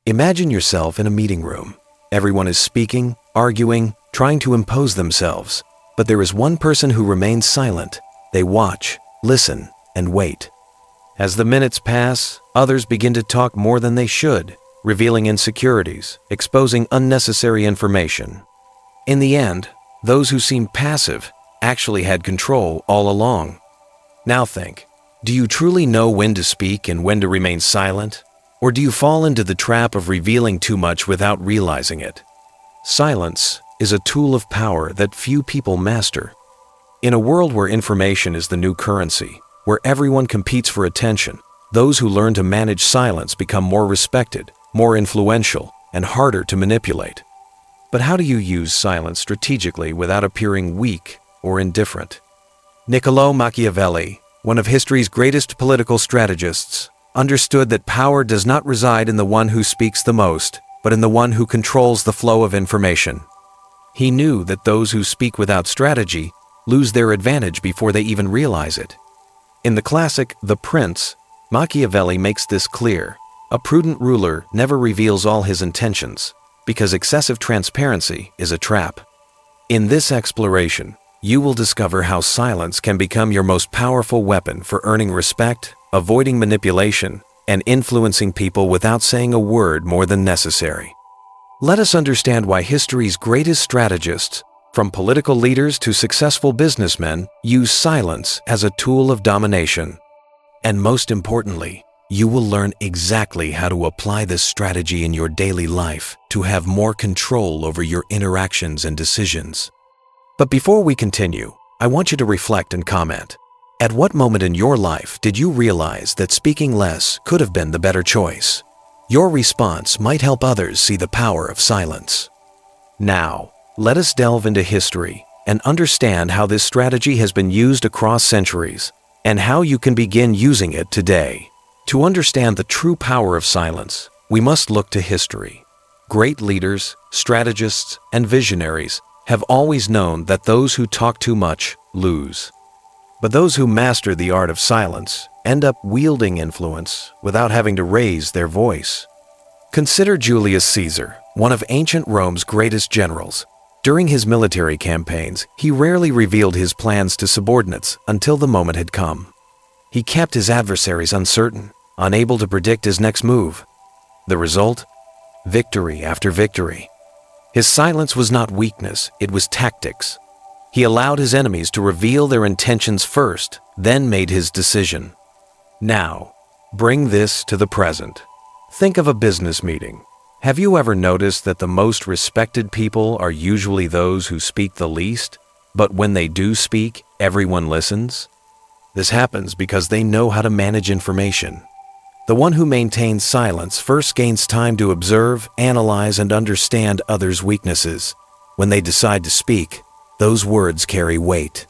Imagine yourself in a meeting room. Everyone is speaking, arguing, trying to impose themselves. But there is one person who remains silent. They watch, listen, and wait. As the minutes pass, others begin to talk more than they should, revealing insecurities, exposing unnecessary information. In the end, those who seem passive actually had control all along. Now think, do you truly know when to speak and when to remain silent? Or do you fall into the trap of revealing too much without realizing it? Silence is a tool of power that few people master. In a world where information is the new currency, where everyone competes for attention, those who learn to manage silence become more respected, more influential, and harder to manipulate. But how do you use silence strategically without appearing weak or indifferent? Niccolò Machiavelli, one of history's greatest political strategists, understood that power does not reside in the one who speaks the most, but in the one who controls the flow of information. He knew that those who speak without strategy lose their advantage before they even realize it. In the classic The Prince, Machiavelli makes this clear. A prudent ruler never reveals all his intentions, because excessive transparency is a trap. In this exploration, you will discover how silence can become your most powerful weapon for earning respect, avoiding manipulation, and influencing people without saying a word more than necessary. Let us understand why history's greatest strategists, from political leaders to successful businessmen, use silence as a tool of domination. And most importantly, you will learn exactly how to apply this strategy in your daily life to have more control over your interactions and decisions. But before we continue, I want you to reflect and comment. At what moment in your life did you realize that speaking less could have been the better choice? Your response might help others see the power of silence. Now, let us delve into history and understand how this strategy has been used across centuries and how you can begin using it today. To understand the true power of silence, we must look to history. Great leaders, strategists, and visionaries have always known that those who talk too much lose. But those who master the art of silence end up wielding influence without having to raise their voice. Consider Julius Caesar, one of ancient Rome's greatest generals. During his military campaigns, he rarely revealed his plans to subordinates until the moment had come. He kept his adversaries uncertain, unable to predict his next move. The result? Victory after victory. His silence was not weakness, it was tactics. He allowed his enemies to reveal their intentions first, then made his decision. Now, bring this to the present. Think of a business meeting. Have you ever noticed that the most respected people are usually those who speak the least, but when they do speak, everyone listens? This happens because they know how to manage information. The one who maintains silence first gains time to observe, analyze, and understand others' weaknesses. When they decide to speak, those words carry weight.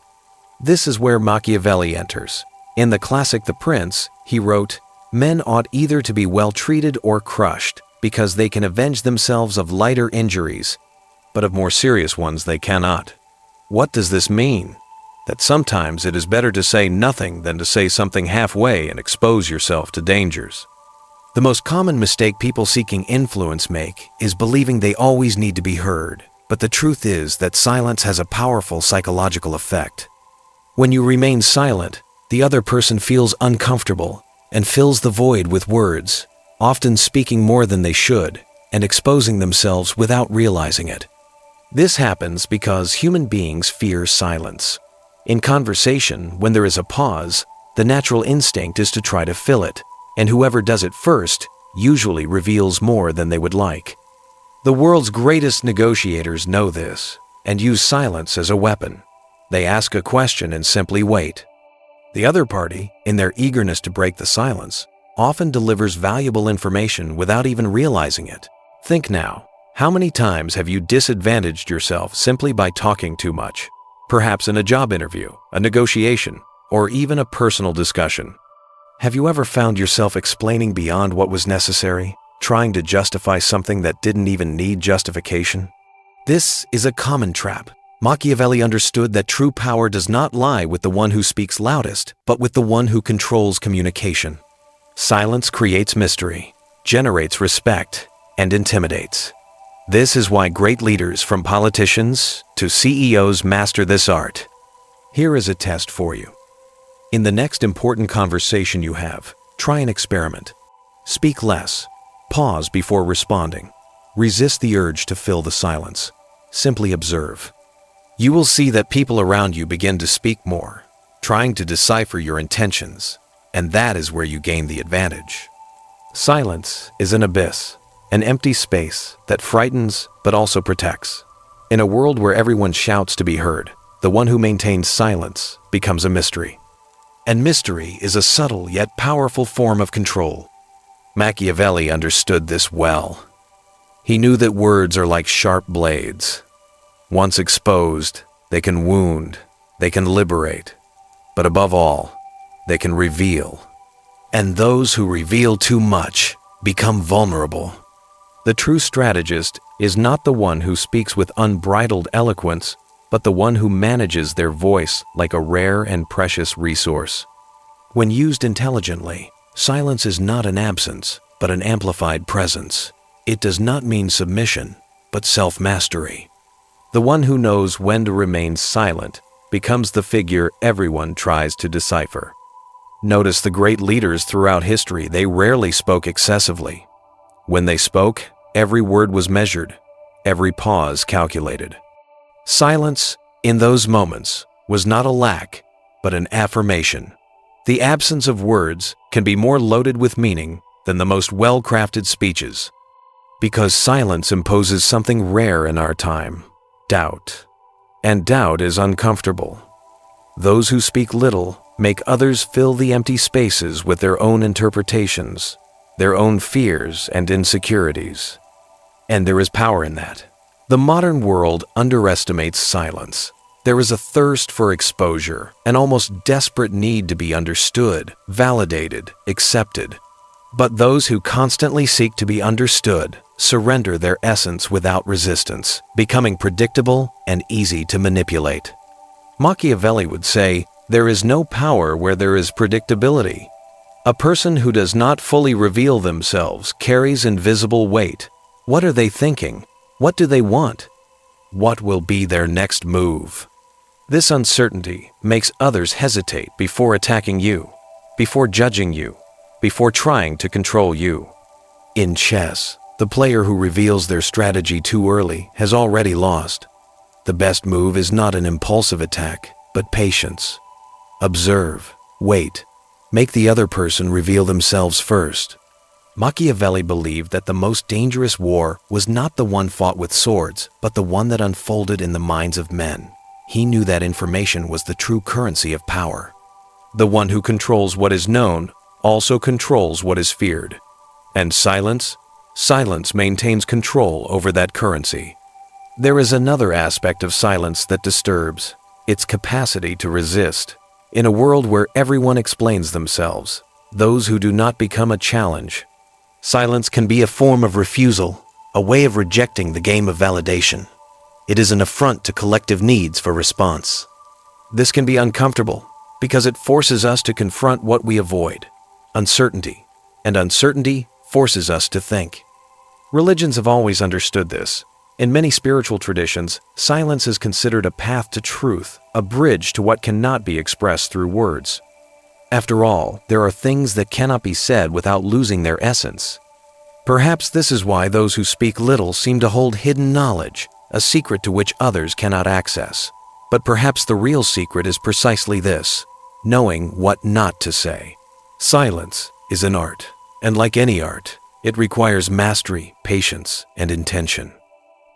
This is where Machiavelli enters. In the classic The Prince, he wrote, "Men ought either to be well treated or crushed, because they can avenge themselves of lighter injuries, but of more serious ones they cannot." What does this mean? That sometimes it is better to say nothing than to say something halfway and expose yourself to dangers. The most common mistake people seeking influence make is believing they always need to be heard. But the truth is that silence has a powerful psychological effect. When you remain silent, the other person feels uncomfortable and fills the void with words, often speaking more than they should and exposing themselves without realizing it. This happens because human beings fear silence. In conversation, when there is a pause, the natural instinct is to try to fill it, and whoever does it first usually reveals more than they would like. The world's greatest negotiators know this and use silence as a weapon. They ask a question and simply wait. The other party, in their eagerness to break the silence, often delivers valuable information without even realizing it. Think now, how many times have you disadvantaged yourself simply by talking too much? Perhaps in a job interview, a negotiation, or even a personal discussion. Have you ever found yourself explaining beyond what was necessary? Trying to justify something that didn't even need justification? This is a common trap. Machiavelli understood that true power does not lie with the one who speaks loudest, but with the one who controls communication. Silence creates mystery, generates respect, and intimidates. This is why great leaders, from politicians to CEOs, master this art. Here is a test for you. In the next important conversation you have, try an experiment. Speak less. Pause before responding. Resist the urge to fill the silence. Simply observe. You will see that people around you begin to speak more, trying to decipher your intentions, and that is where you gain the advantage. Silence is an abyss, an empty space that frightens but also protects. In a world where everyone shouts to be heard, the one who maintains silence becomes a mystery. And mystery is a subtle yet powerful form of control. Machiavelli understood this well. He knew that words are like sharp blades. Once exposed, they can wound, they can liberate, but above all, they can reveal. And those who reveal too much become vulnerable. The true strategist is not the one who speaks with unbridled eloquence, but the one who manages their voice like a rare and precious resource. When used intelligently, silence is not an absence, but an amplified presence. It does not mean submission, but self-mastery. The one who knows when to remain silent becomes the figure everyone tries to decipher. Notice the great leaders throughout history, they rarely spoke excessively. When they spoke, every word was measured, every pause calculated. Silence, in those moments, was not a lack, but an affirmation. The absence of words can be more loaded with meaning than the most well-crafted speeches. Because silence imposes something rare in our time, doubt. And doubt is uncomfortable. Those who speak little make others fill the empty spaces with their own interpretations, their own fears and insecurities. And there is power in that. The modern world underestimates silence. There is a thirst for exposure, an almost desperate need to be understood, validated, accepted. But those who constantly seek to be understood surrender their essence without resistance, becoming predictable and easy to manipulate. Machiavelli would say, "There is no power where there is predictability." A person who does not fully reveal themselves carries invisible weight. What are they thinking? What do they want? What will be their next move? This uncertainty makes others hesitate before attacking you, before judging you, before trying to control you. In chess, the player who reveals their strategy too early has already lost. The best move is not an impulsive attack, but patience. Observe, wait, make the other person reveal themselves first. Machiavelli believed that the most dangerous war was not the one fought with swords, but the one that unfolded in the minds of men. He knew that information was the true currency of power. The one who controls what is known also controls what is feared. And silence maintains control over that currency. There is another aspect of silence that disturbs, its capacity to resist. In a world where everyone explains themselves, those who do not become a challenge. Silence can be a form of refusal, a way of rejecting the game of validation. It is an affront to collective needs for response. This can be uncomfortable because it forces us to confront what we avoid, uncertainty, and uncertainty forces us to think. Religions have always understood this. In many spiritual traditions, silence is considered a path to truth, a bridge to what cannot be expressed through words. After all, there are things that cannot be said without losing their essence. Perhaps this is why those who speak little seem to hold hidden knowledge, a secret to which others cannot access. But perhaps the real secret is precisely this, knowing what not to say. Silence is an art, and like any art, it requires mastery, patience, and intention.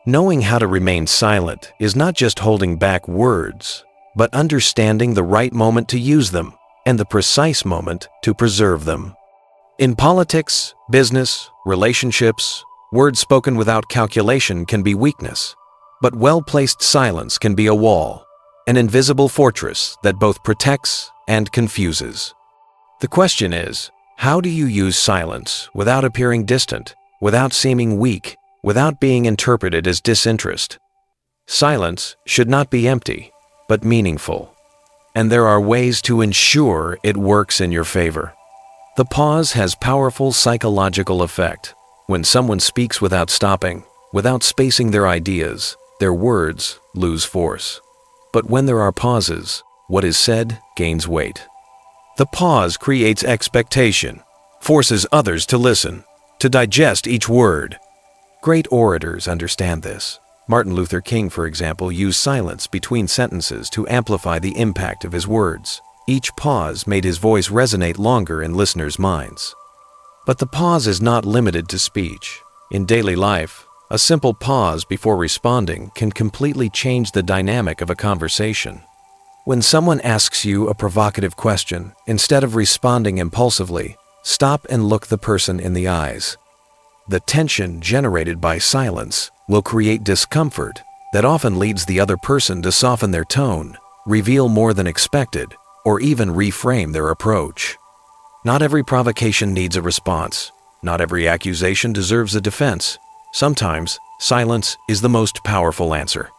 Knowing how to remain silent is not just holding back words, but understanding the right moment to use them and the precise moment to preserve them. In politics, business, relationships, words spoken without calculation can be weakness, but well-placed silence can be a wall, an invisible fortress that both protects and confuses. The question is, how do you use silence without appearing distant, without seeming weak, without being interpreted as disinterest? Silence should not be empty, but meaningful. And there are ways to ensure it works in your favor. The pause has powerful psychological effect. When someone speaks without stopping, without spacing their ideas, their words lose force. But when there are pauses, what is said gains weight. The pause creates expectation, forces others to listen, to digest each word. Great orators understand this. Martin Luther King, for example, used silence between sentences to amplify the impact of his words. Each pause made his voice resonate longer in listeners' minds. But the pause is not limited to speech. In daily life, a simple pause before responding can completely change the dynamic of a conversation. When someone asks you a provocative question, instead of responding impulsively, stop and look the person in the eyes. The tension generated by silence will create discomfort that often leads the other person to soften their tone, reveal more than expected, or even reframe their approach. Not every provocation needs a response. Not every accusation deserves a defense. Sometimes, silence is the most powerful answer.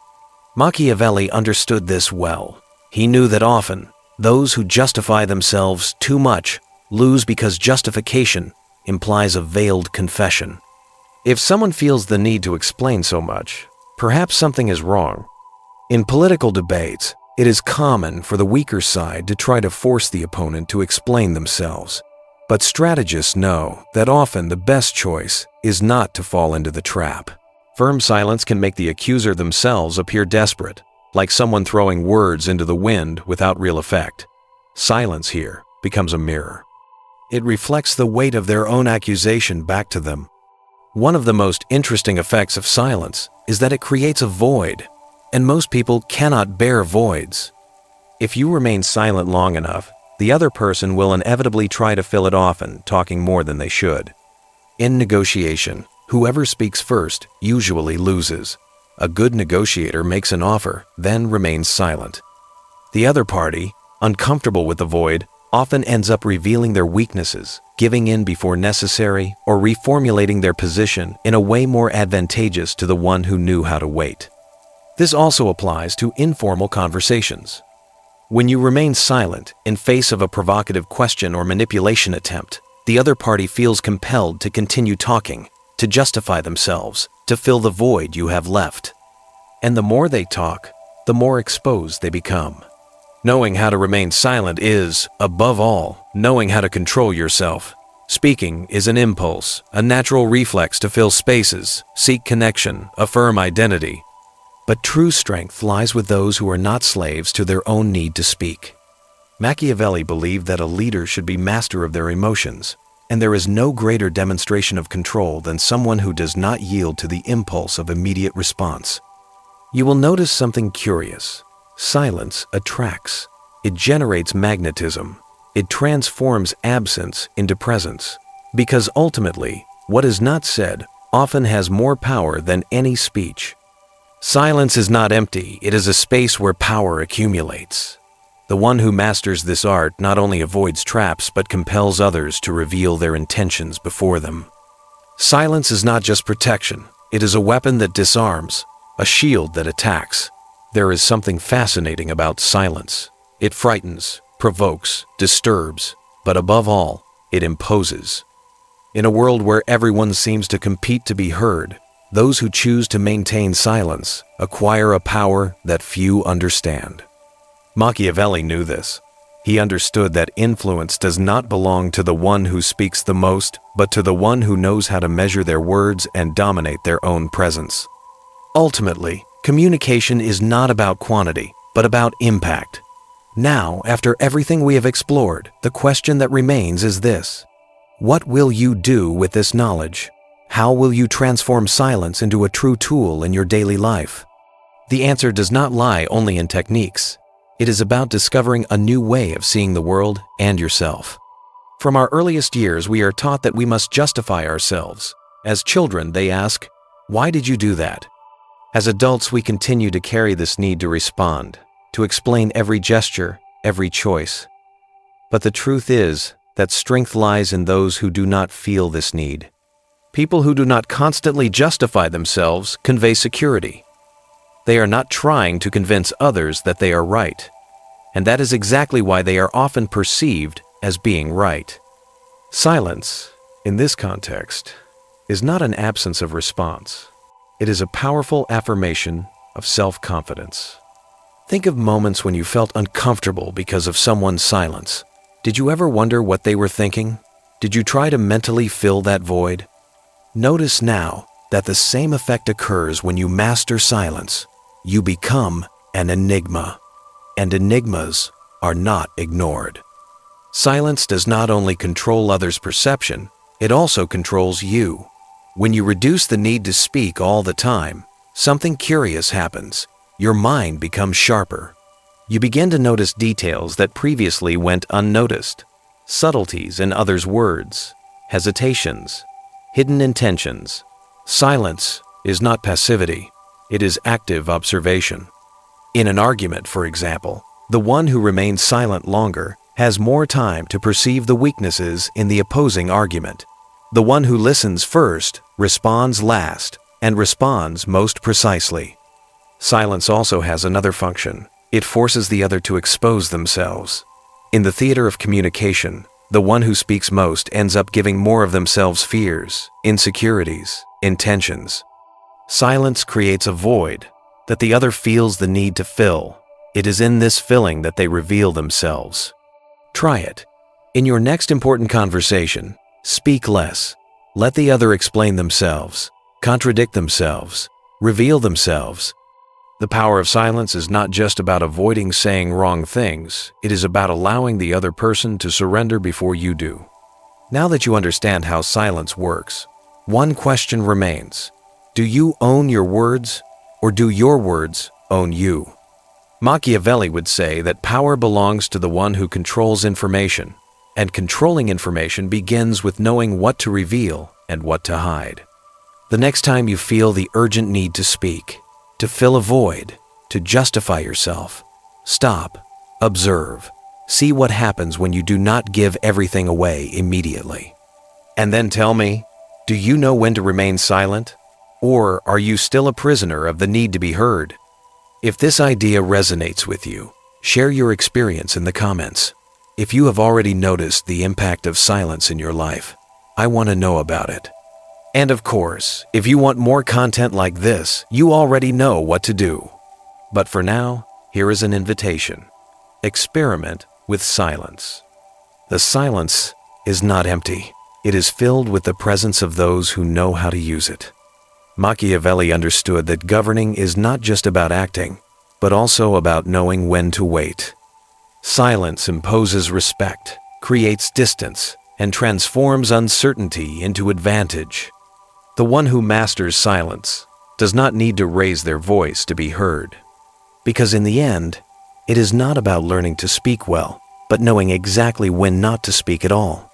Machiavelli understood this well. He knew that often, those who justify themselves too much lose because justification implies a veiled confession. If someone feels the need to explain so much, perhaps something is wrong. In political debates, it is common for the weaker side to try to force the opponent to explain themselves. But strategists know that often the best choice is not to fall into the trap. Firm silence can make the accuser themselves appear desperate, like someone throwing words into the wind without real effect. Silence here becomes a mirror. It reflects the weight of their own accusation back to them. One of the most interesting effects of silence is that it creates a void, and most people cannot bear voids. If you remain silent long enough, the other person will inevitably try to fill it often, talking more than they should. In negotiation, whoever speaks first usually loses. A good negotiator makes an offer, then remains silent. The other party, uncomfortable with the void, often ends up revealing their weaknesses, giving in before necessary, or reformulating their position in a way more advantageous to the one who knew how to wait. This also applies to informal conversations. When you remain silent in face of a provocative question or manipulation attempt, the other party feels compelled to continue talking, to justify themselves, to fill the void you have left. And the more they talk, the more exposed they become. Knowing how to remain silent is, above all, knowing how to control yourself. Speaking is an impulse, a natural reflex to fill spaces, seek connection, affirm identity. But true strength lies with those who are not slaves to their own need to speak. Machiavelli believed that a leader should be master of their emotions, and there is no greater demonstration of control than someone who does not yield to the impulse of immediate response. You will notice something curious. Silence attracts. It generates magnetism. It transforms absence into presence. Because ultimately, what is not said often has more power than any speech. Silence is not empty, it is a space where power accumulates. The one who masters this art not only avoids traps but compels others to reveal their intentions before them. Silence is not just protection, it is a weapon that disarms, a shield that attacks. There is something fascinating about silence. It frightens, provokes, disturbs, but above all, it imposes. In a world where everyone seems to compete to be heard, those who choose to maintain silence acquire a power that few understand. Machiavelli knew this. He understood that influence does not belong to the one who speaks the most, but to the one who knows how to measure their words and dominate their own presence. Ultimately, communication is not about quantity, but about impact. Now, after everything we have explored, the question that remains is this: what will you do with this knowledge? How will you transform silence into a true tool in your daily life? The answer does not lie only in techniques. It is about discovering a new way of seeing the world and yourself. From our earliest years, we are taught that we must justify ourselves. As children, they ask, "Why did you do that?" As adults, we continue to carry this need to respond, to explain every gesture, every choice. But the truth is that strength lies in those who do not feel this need. People who do not constantly justify themselves convey security. They are not trying to convince others that they are right. And that is exactly why they are often perceived as being right. Silence, in this context, is not an absence of response. It is a powerful affirmation of self-confidence. Think of moments when you felt uncomfortable because of someone's silence. Did you ever wonder what they were thinking? Did you try to mentally fill that void? Notice now that the same effect occurs when you master silence. You become an enigma, and enigmas are not ignored. Silence does not only control others' perception, it also controls you. When you reduce the need to speak all the time, something curious happens. Your mind becomes sharper. You begin to notice details that previously went unnoticed, subtleties in others' words, hesitations, hidden intentions. Silence is not passivity, it is active observation. In an argument, for example, the one who remains silent longer has more time to perceive the weaknesses in the opposing argument. The one who listens first responds last and responds most precisely. Silence also has another function. It forces the other to expose themselves. In the theater of communication, the one who speaks most ends up giving more of themselves fears, insecurities, intentions. Silence creates a void that the other feels the need to fill. It is in this filling that they reveal themselves. Try it. In your next important conversation, speak less. Let the other explain themselves, contradict themselves, reveal themselves. The power of silence is not just about avoiding saying wrong things, it is about allowing the other person to surrender before you do. Now that you understand how silence works, one question remains. Do you own your words, or do your words own you? Machiavelli would say that power belongs to the one who controls information, and controlling information begins with knowing what to reveal and what to hide. The next time you feel the urgent need to speak, to fill a void, to justify yourself, stop, observe, see what happens when you do not give everything away immediately. And then tell me, do you know when to remain silent? Or are you still a prisoner of the need to be heard? If this idea resonates with you, share your experience in the comments. If you have already noticed the impact of silence in your life, I want to know about it. And of course, if you want more content like this, you already know what to do. But for now, here is an invitation. Experiment with silence. The silence is not empty. It is filled with the presence of those who know how to use it. Machiavelli understood that governing is not just about acting, but also about knowing when to wait. Silence imposes respect, creates distance, and transforms uncertainty into advantage. The one who masters silence does not need to raise their voice to be heard. Because in the end, it is not about learning to speak well, but knowing exactly when not to speak at all.